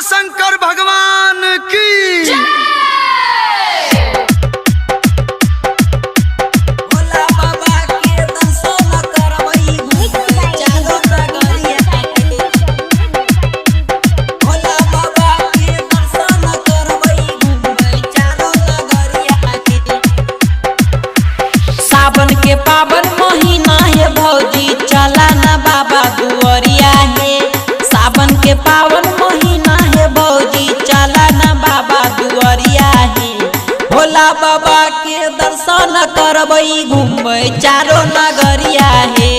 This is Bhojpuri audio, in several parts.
शंकर भगवान की भोला बाबा के दर्शन करबई चारो नगरिया भोला बाबा के दर्शन करबई चारो नगरिया सावन के पावन महीना है भौजी चला ना बाबा दुआरिया है सावन के पावन महीना है भौजी चला ना बाबा दुआरिया है भोला बाबा के दर्शन करबई घूमबई चारो नगरिया है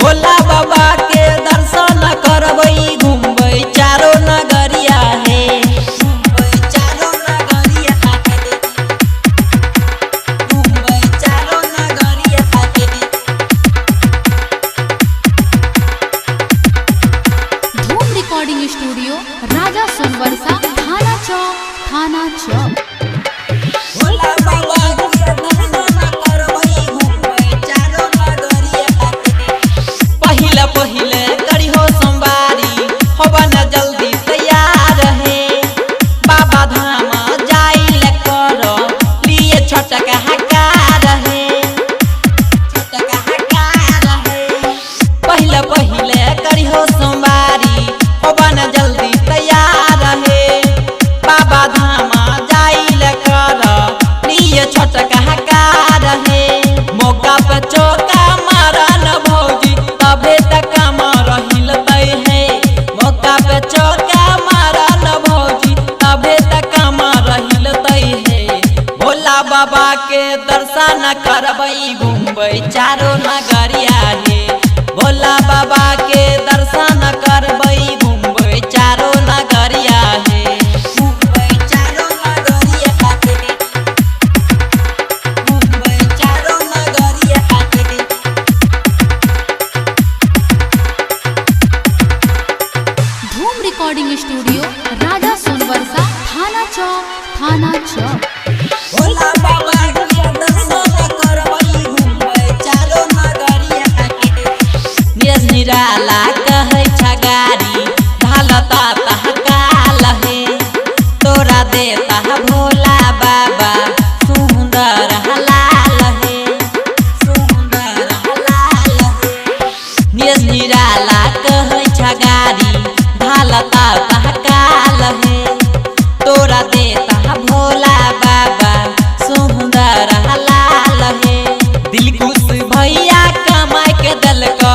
भोला बाबा के दर्शन करबई घूमबई चारो नगरिया है घूमबई चारो नगरिया है घूमबई चारो नगरिया है धूम रिकॉर्डिंग स्टूडियो राजा सोनवर्षा थाना चौक भोला बाबा के दर्शन करबई घूमबई चारो नगरिया पहिले पहिले करिहो सोमवारी होबा न जल्दी तैयार है बाबा धाम जाइल कर लिए छटक हकार है छटक हकार है पहिले पहिले करिहो सोमवारी होबा न जल्दी तैयार है बाबा धाम जाइल कर लिए छटक हकार है मौका पे चौका मारा न भौजी तबे तक रहिलतै है मौका पे चौका मारा न भौजी तबे तक रहिलतै है भोला बाबा के दर्शन करबई घूमबई चारो नगरिया है भोला बाबा के दर्शन करबई घूमबई चारो नगरिया है घूमबई चारो नगरिया है घूमबई चारो नगरिया है धूम रिकॉर्डिंग स्टूडियो राजा सोनवर्षा थाना चौक भोला बाबा के दर्शन करबई घूमबई चारो नगरिया नीरज निराला कहै छ गारी ढालता तहकाल है तोरा देता भोला बाबा सुंदर हलाल है सुंदर हलाल है नीरज निराला कहै छ गारी ढालता तहकाल है तोरा देता भोला बाबा सुंदर हलाल है दिल खुश भैया कमाई के दल का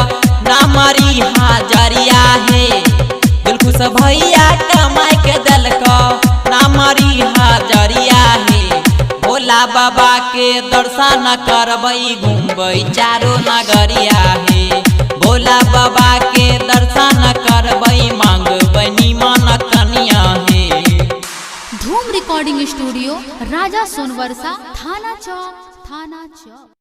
नामरी हाजरिया है दिल खुश भैया कमाई के दल का नामरी हाजरिया है भोला बाबा के दर्शन करबई घूमबई चारो नगरिया है भोला बाबा के दर्शन करबई मांगबई निमन कनिया है धूम रिकॉर्डिंग स्टूडियो राजा सोनवर्षा थाना चौक